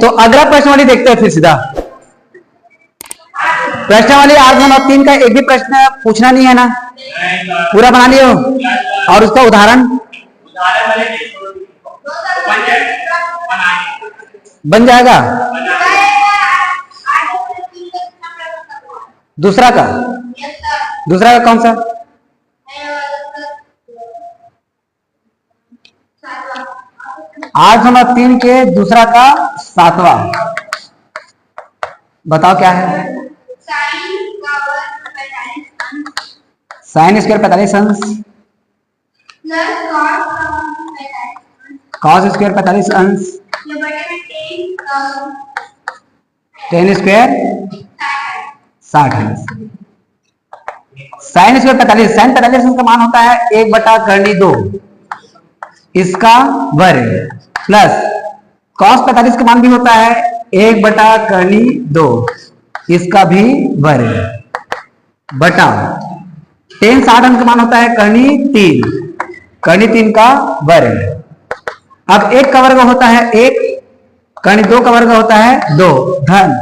तो अगला प्रश्नावली देखते हैं फिर सीधा। प्रश्नावली 8 और 3 का एक भी प्रश्न पूछना नहीं है ना, पूरा बना लियो। और उसका उदाहरण बन जाएगा। दूसरा का कौन सा? 8 और 3 के दूसरा का 7वां बताओ क्या है? साइन स्क्वायर 45 अंश कॉस स्क्वायर 45 अंश 10 स्क्वायर 60 अंश। साइन स्क्वायर 45, साइन 45 अंश का मान होता है 1/2 इसका वर्ग प्लस कॉस 45 का मान भी होता है 1/2 इसका भी वर्ग बटा tan 60 अंश का मान होता है करनी 3 का वर्ग। अब 1 का वर्ग होता है 1, करनी 2 का वर्ग होता है 2 धन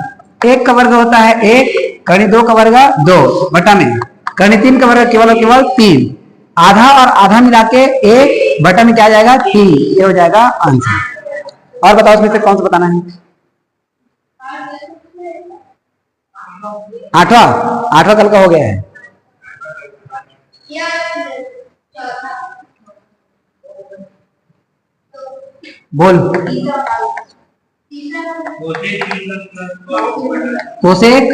1 का वर्ग होता है 1, करनी 2 का वर्ग 2 बटा में करनी 3 का वर्ग केवल और केवल 3। आधा और आधा मिला के 1 बटा में क्या आ जाएगा 3, ये हो जाएगा आंसर। और बताओ इसमें से कौन सा बताना है? 8वां कल का हो गया है। बोल कोसेक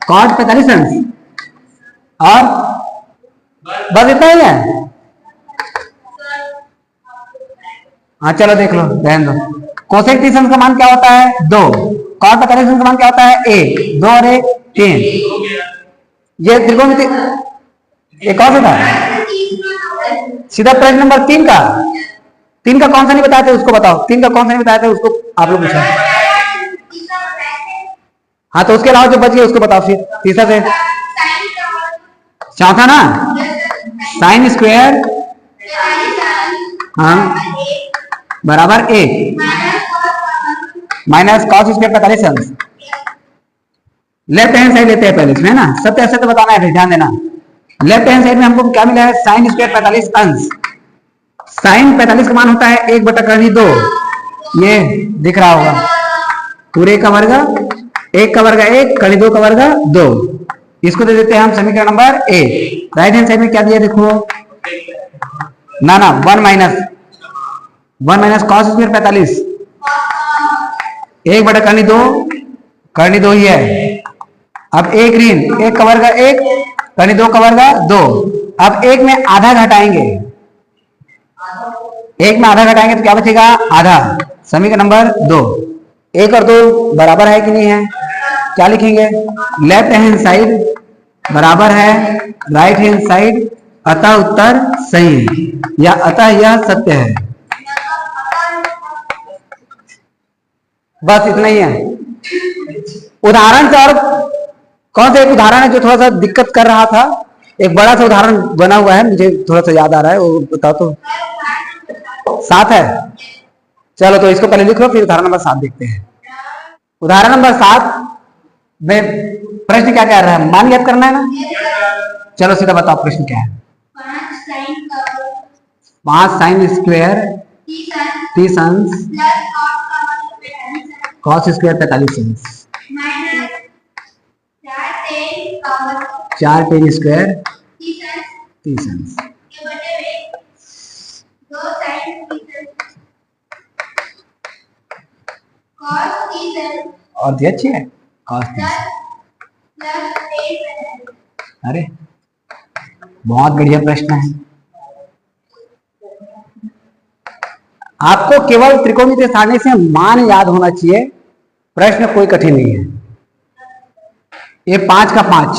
कॉट 45 अंश और बस इतना ही है। हाँ चलो देख लो, ध्यान दो। कोसेक 30 अंश का मान क्या होता है 2, कॉट 45 अंश का मान क्या होता है 1, 2 और 1 3। ये त्रिकोणमिति एक और था सीधा। प्रश्न नंबर 3 का कौन सा नहीं बताए थे उसको बताओ। 3 का कौन सा नहीं बताया था उसको आप लोग पूछा। हाँ तो उसके अलावा जो बच गया उसको बताओ फिर। तीसरा से चौथा ना साइन स्क्वायर हाँ बराबर 1 माइनस कॉस स्क्वायर 45 अंश। लेफ्ट हैंड साइड लेते हैं पहले इसमें ना, सब ऐसे तो बताना है, ध्यान देना। लेफ्ट हैंड साइड में हमको क्या मिला है साइन स्क्वायर 45 अंश। साइन 45 का मान होता है 1/2, ये दिख रहा होगा पूरे का वर्ग 1 का वर्ग 1 करनी 2 का वर्ग 2। इसको दे देते हैं हम समीकरण नंबर 1। राइट हैंड साइड में क्या दिया देखो ना 1 माइनस कॉस स्क्वायर 45 1/2 करनी 2 ही है। अब 1 ऋण 1 का वर्ग 1 करनी 2 का वर्ग 2। अब 1 में आधा घटाएंगे, 1 में आधा घटाएंगे तो क्या बचेगा आधा। समीकरण नंबर 2। 1 और 2 बराबर है कि नहीं है? क्या लिखेंगे? लेफ्ट हैंड साइड बराबर है राइट हैंड साइड, अतः उत्तर सही है या अतः यह सत्य है। बस इतना ही है। उदाहरण से और कौन सा एक उदाहरण है जो थोड़ा सा दिक्कत कर रहा था? एक बड़ा सा उदाहरण बना हुआ है, मुझे थोड़ा सा याद आ रहा है, वो बताओ तो। 7 है, चलो तो इसको पहले लिख लो फिर उदाहरण नंबर 7 देखते हैं। उदाहरण नंबर 7 में प्रश्न क्या कह रहा है? मान याद करना है ना। चलो सीधा बताओ प्रश्न क्या है। 5 साइन स्क्वायर 30 अंश कॉस स्क्वायर 45 अंश 4 tan स्क्वायर 30 अंश। और दी अच्छी है कॉस 30। अरे बहुत बढ़िया प्रश्न है। आपको केवल त्रिकोणमितीय सारणी से मान याद होना चाहिए, प्रश्न कोई कठिन नहीं है। ये 5 का 5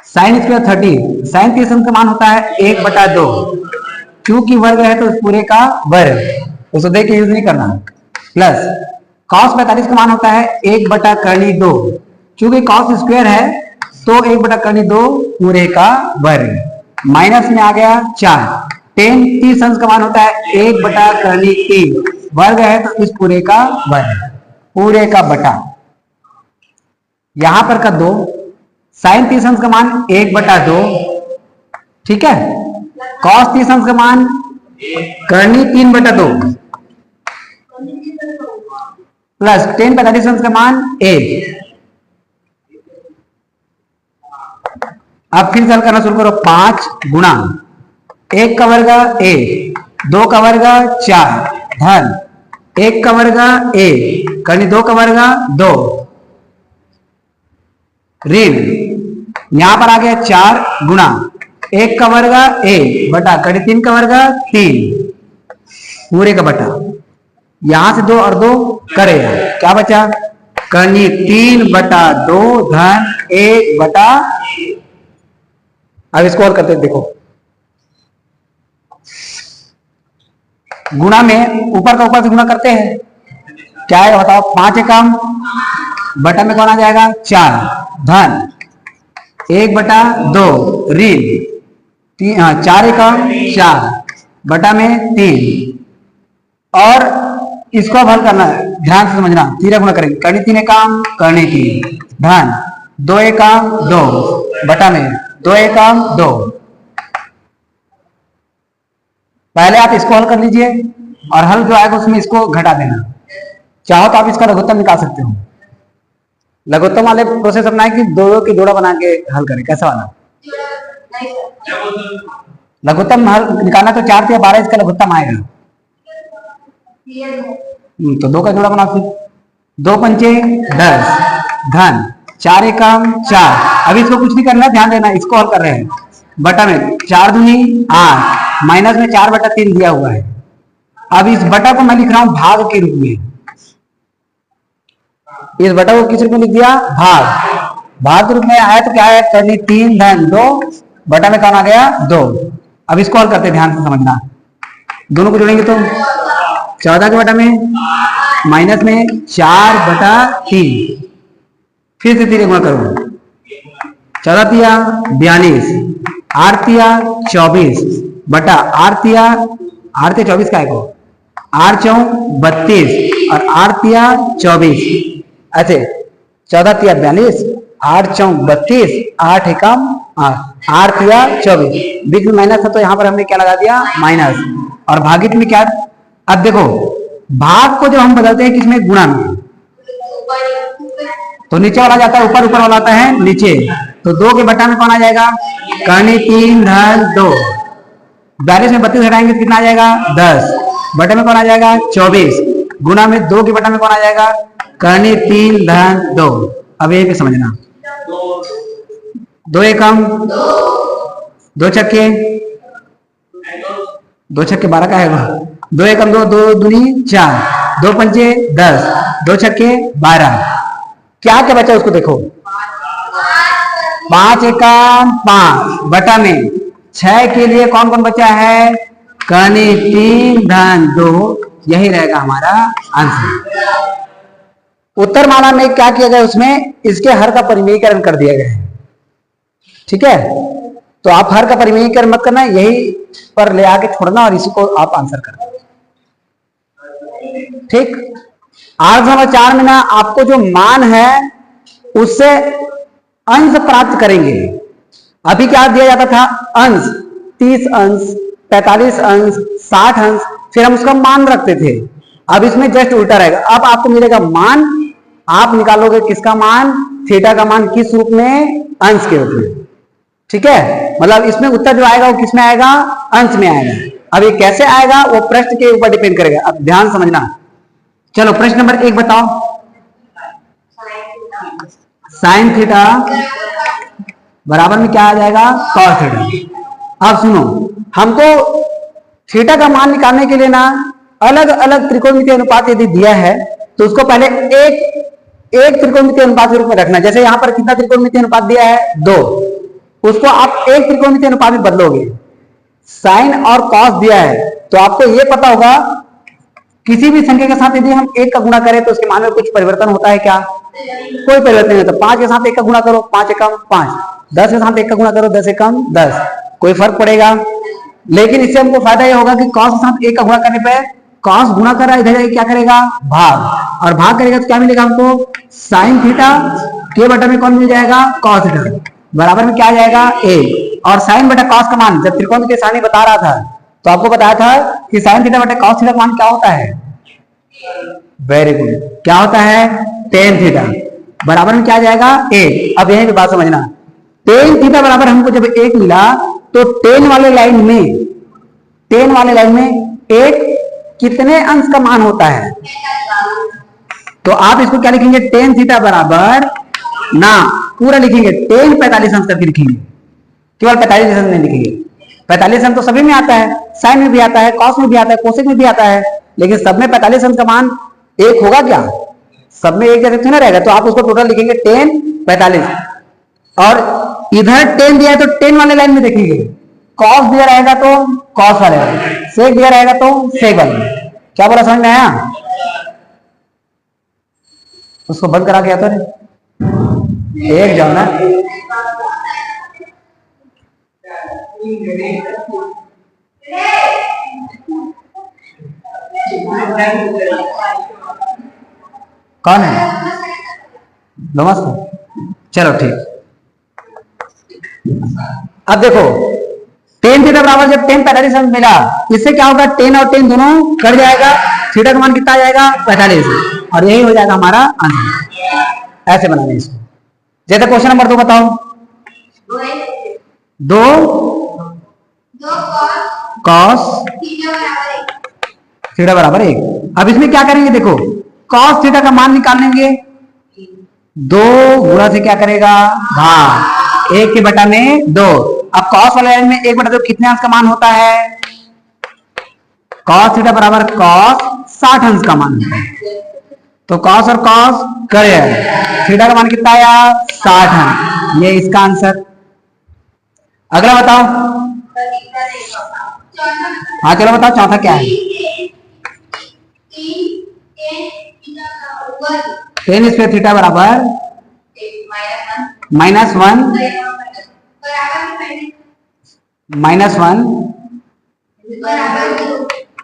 साइन स्क्वायर 30, साइन 30 अंश का मान होता है 1/2। क्योंकि वर्ग है तो पूरे का वर्ग, उसको देख के यूज नहीं करना। प्लस कॉस 45 का मान होता है 1/2। क्योंकि कॉस स्क्वायर है तो 1/2 पूरे का वर्ग। माइनस में आ गया 4। tan 30 अंश का मान होता है 1/3। वर्ग है तो इस पूरे का वर्ग, पूरे का बटा, यहां पर कर दो साइन 30 अंश का मान 1/2, ठीक है। कॉस 30 अंश का मान करनी 3/2 प्लस टेन 45 अंश का मान 1। अब फिर हल करना शुरू करो। 5 गुणा 1 का वर्ग 1, 2 का वर्ग 4 धन 1 का वर्ग 1 करनी 2 का वर्ग 2 ऋण, यहां पर आ गया 4 गुणा 1 का वर्ग 1 बटा करनी 3 का वर्ग 3 पूरे का बटा, यहां से 2 और 2 करेगा, क्या बचा करनी 3/2 धन 1/। अब इसको और करते देखो, गुणा में ऊपर का ऊपर से गुणा करते हैं, क्या है बताओ। 5 एकम बटा में कौन आ जाएगा 4 धन 1/2 ऋण 4 एकम 4 बटा में 3। और इसको अब हल करना है, ध्यान से समझना। 3 गुणा करेंगे करनी 3 एकम करनी 3 धन 2 एकम 2 बटा में 2 एकम 2। पहले आप इसको हल कर लीजिए और हल जो आएगा उसमें इसको घटा देना। चाहो तो आप इसका लघुत्तम निकाल सकते हो। लघुत्तम वाले प्रोसेस अपना है कि दो की जोड़ा बना के हल करें, कैसा वाला लघुत्तम हल निकालना। तो 4 या 12 इसका लघुत्तम आएगा, तो 2 का जोड़ा बना, फिर 2 पंचे 10 धन 4 एकम 4। अभी इसको कुछ नहीं करना, ध्यान देना, इसको हल कर रहे हैं। बटा में 4 दूनी 8 माइनस में 4/3 दिया हुआ है। अब इस बटा को मैं लिख रहा हूं भाग के रूप में। इस बटा को किस रूप में लिख दिया भाग के रूप में आया, तो क्या है करनी 3 धन 2 बटा में कौन आ गया 2। अब इसको हल करते, ध्यान से समझना। दोनों को जोड़ेंगे तो 14 के बटा में माइनस में 4/3, फिर से 3 गुणा करो। 14 तिया 42 8 तिया 24 बटा 8 तिया 24 का है 8 चौं 32 और 8 तिया 24। अच्छा 14 तिया 42 8 चौं 32 8 एकम 8 तिया 24, बीच में माइनस था तो यहां पर हमने क्या लगा दिया माइनस। और भागित में क्या, अब देखो भाग को जो हम बदलते हैं किसमें गुणा में, तो नीचे वाला जाता है ऊपर, ऊपर वाला आता है नीचे। तो 2 के बटा में कौन आ जाएगा करनी 3 धन 2। 42 में 32 हटाएंगे तो कितना आ जाएगा 10 बटे में कौन आ जाएगा 24 गुणा में 2 के बटा में कौन आ जाएगा करनी 3 धन 2। अब ये भी समझना, 2 एकम 2 छक्के 12 का है 2 एकम 2 2 दूनी 4 2 पंचे 10 2 छक्के 12। क्या क्या बचा उसको देखो, 5 एकम 5 बटा में 6 के लिए कौन कौन बचा है करनी 3 धन 2, यही रहेगा हमारा आंसर। उत्तर माला में क्या किया गया, उसमें इसके हर का परिमेयीकरण कर दिया गया है, ठीक है। तो आप हर का परिमेयीकरण मत करना, यही पर ले आके छोड़ना और इसी को आप आंसर करना, ठीक। 8/4 में ना आपको जो मान है उससे अंश प्राप्त करेंगे। अभी क्या दिया जाता था अंश, 30 अंश 45 अंश 60 अंश, फिर हम उसका मान रखते थे। अब इसमें जस्ट उल्टा रहेगा, अब आपको मिलेगा मान, आप निकालोगे किसका मान, थीटा का मान, किस रूप में अंश के रूप में, ठीक है। मतलब इसमें उत्तर जो आएगा वो किस में आएगा अंश में आएगा। अब ये कैसे आएगा वो प्रश्न के ऊपर डिपेंड करेगा, अब ध्यान समझना। चलो प्रश्न नंबर 1 बताओ, साइन थीटा बराबर में क्या आ जाएगा कॉस थीटा। अब सुनो, हमको थीटा का मान निकालने के लिए ना अलग अलग त्रिकोणमितीय अनुपात यदि दिया है तो उसको पहले एक त्रिकोणमितीय अनुपात के रूप में रखना। जैसे यहां पर कितना त्रिकोणमितीय अनुपात दिया है 2, उसको आप एक त्रिकोणमितीय अनुपात में बदलोगे। साइन और कॉस दिया है तो आपको यह पता होगा किसी भी संख्या के साथ यदि हम 1 का गुणा करें तो उसके मान में कुछ परिवर्तन होता है क्या, कोई परिवर्तन नहीं होता। 5 के साथ 1 का गुणा करो 5 एकम 5, 10 के साथ 1 का गुणा करो 10 एकम 10, कोई फर्क पड़ेगा। लेकिन इससे हमको फायदा यह होगा कि कॉस के साथ 1 का गुणा करने पे कॉस गुणा कर रहा है, इधर जाके क्या करेगा, भाग, और भाग करेगा तो क्या मिलेगा हमको, साइन थीटा के बटा में कौन मिल जाएगा, कॉस थीटा, बराबर में क्या आ जाएगा, ए। और साइन बटा कॉस का मान जब त्रिकोण के सारणी बता रहा था तो आपको बताया था कि साइन थीटा बटा कॉस थीटा का मान क्या होता है, वेरी गुड, क्या होता है, टेन थीटा, बराबर में क्या आ जाएगा, ए। अब यही बात समझना, टेन थीटा बराबर हमको जब एक मिला तो टेन वाले लाइन में एक कितने अंश का मान होता है, तो आप इसको क्या लिखेंगे, टेन थीटा बराबर, ना पूरा लिखेंगे, टेन 45 अंश करके लिखेंगे, केवल 45 अंश नहीं लिखेंगे, 45 अंश तो सभी में आता है, साइन में भी आता है, कॉस में भी आता है, कोसेक में भी आता है, लेकिन सब में 45 अंश का मान एक होगा क्या, सब में एक जैसे थोड़ा रहेगा, तो आप उसको टोटल लिखेंगे 10 45, और इधर 10 दिया है तो 10 वाले लाइन में देखेंगे, कॉस दिया रहेगा तो कॉस वाले, सेक दिया रहेगा तो सेक वाले, क्या बोला, समझ में आया, उसको बंद करा के आता है एक जाओ ना, कौन है, नमस्ते, चलो ठीक। अब देखो 10 थीटा बराबर जब 10 45 अंश मिला, इससे क्या होगा, 10 और 10 दोनों कट जाएगा, थीटा का मान कितना आ जाएगा, 45, और यही हो जाएगा हमारा आंसर। ऐसे बनाना इसको। जैसे क्वेश्चन नंबर 2 बताओ, दो कॉस थीटा बराबर 1। अब इसमें क्या करेंगे, देखो कॉस थीटा का मान निकालेंगे, 2 गुणा से क्या करेगा, भाग, 1 के बटा में 2। अब कॉस वाले लाइन में 1 बटा 2 कितने अंश का मान होता है, कॉस थीटा बराबर कॉस 60 अंश का मान होता है, तो कॉस और कॉस करे, थीटा का मान कितना आया, 60 अंश, ये इसका आंसर। अगला बताओ, हाँ चलो बताओ चौथा क्या है, 10 स्क्वायर थीटा बराबर -1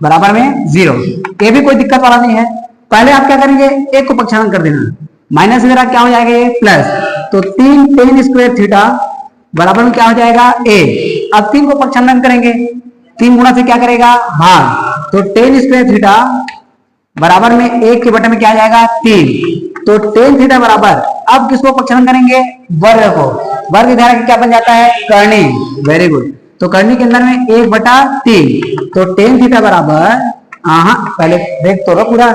बराबर में 0। ये भी कोई दिक्कत वाला नहीं है। पहले आप क्या करेंगे, एक को पक्षांतर कर देना, माइनस वगैरह क्या हो जाएगा ये प्लस, तो 3 10 स्क्वायर थीटा बराबर में क्या हो जाएगा, ए। अब 3 को पक्षांतर करेंगे, 3 गुणा से क्या करेगा, भाग, तो 10 स्क्वायर थीटा बराबर में 1 के बटे में क्या आ जाएगा, 3, तो 10 थीटा बराबर, अब किसको पक्षांतर करेंगे, वर्ग को, वर्ग धारा क्या बन जाता है, करनी, वेरी गुड, तो करनी के अंदर में 1 बटा 3, तो 10 थीटा बराबर, पहले देख तो रहो पूरा,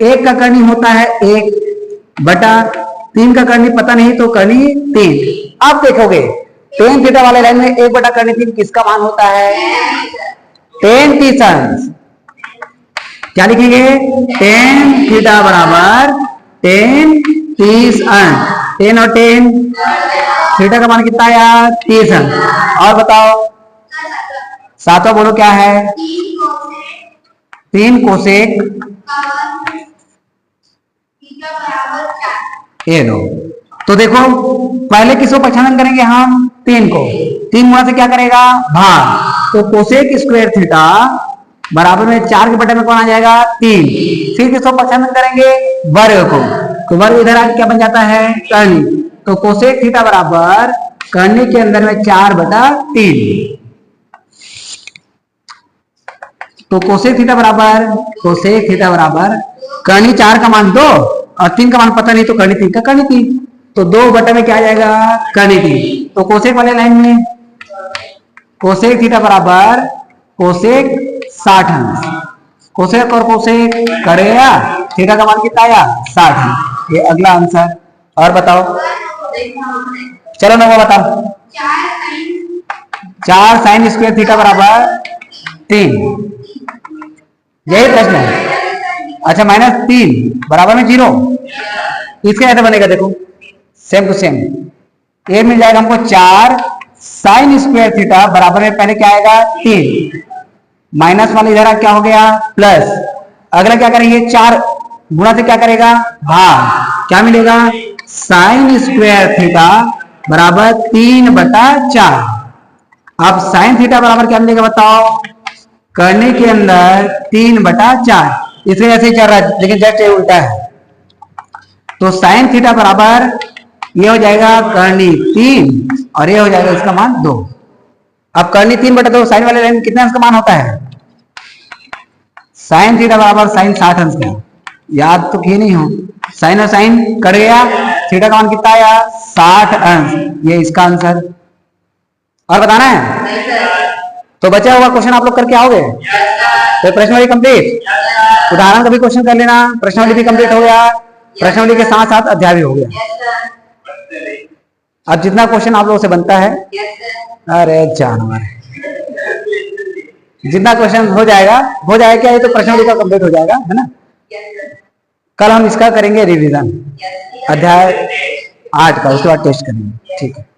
1 का करनी होता है 1 बटा 3 का करनी पता नहीं तो करनी 3। अब देखोगे 10 थीटा वाले लाइन में 1 बटा करनी 3 किसका मान होता है, 10 30 अंश, क्या लिखेंगे, 10 थीटा बराबर 10 30 अंश, 10 और 10 थीटा का मान कितना आया, 30 अंश। और बताओ सातवां बोलो क्या है, 3 कोसेक ये लो, तो देखो पहले किसको पक्षांतर करेंगे हम, 3 को, 3 गुणा से क्या करेगा, भाग, तो कोसेक स्क्वायर थीटा बराबर में 4 के बटे में कौन आ जाएगा, 3, फिर किसको पक्षांतर करेंगे, वर्ग को, तो वर्ग इधर आके क्या बन जाता है, करनी, तो कोसेक थीटा बराबर करनी के अंदर में 4 बटा 3, तो कोसेक थीटा बराबर करनी 4 का मान 2 और 3 का मान पता नहीं तो करनी 3 का करनी 3, तो 2 बटे में क्या आ जाएगा, करनी 3, तो कोसेक वाले लाइन में कोसेक थीटा बराबर कोसेक 60 अंश, कोसेक और कोसेक करेगा, थीटा का मान कितना आया, 60 अंश, ये अगला आंसर। और बताओ, चलो नवा बताओ, 4 साइन स्क्वायर थीटा बराबर 3, यही प्रश्न है। अच्छा -3 बराबर में 0, इसका ऐसा बनेगा, देखो सेम टू सेम, ये मिल जाएगा हमको 4 साइन स्क्वायर थीटा बराबर में पहले क्या आएगा, 3, माइनस वाला इधर क्या हो गया, प्लस, अगला क्या करेंगे, 4 गुणा से क्या करेगा, भाग, क्या मिलेगा, साइन स्क्वायर थीटा बराबर 3 बटा 4। अब साइन थीटा बराबर क्या मिलेगा बताओ, करनी के अंदर 3/4, इसमें ऐसे ही चल रहा है लेकिन जस्ट ये उल्टा है। तो साइन थीटा बराबर ये हो जाएगा करनी 3 और ये हो जाएगा इसका मान 2। अब करनी 3/2 साइन वाले लाइन कितने अंश का मान होता है? साइन थीटा बराबर साइन 60 अंश का। याद तो किए नहीं हो, साइन और साइन कट गया, थीटा का मान कितना आया? 60 अंश। ये इसका आंसर। और बताना है तो बचा हुआ क्वेश्चन आप लोग करके आओगे। तो प्रश्नावली कंप्लीट, उदाहरण का भी क्वेश्चन कर लेना, प्रश्नावली भी कंप्लीट हो गया, प्रश्नावली के साथ साथ अध्याय भी हो गया। अब जितना क्वेश्चन आप लोगों से बनता है, अरे जानवर, जितना क्वेश्चन हो जाएगा क्या, ये तो प्रश्नावली का कंप्लीट हो जाएगा, है ना। कल हम इसका करेंगे रिवीजन, अध्याय 8 का, उसके बाद टेस्ट करेंगे। ठीक है।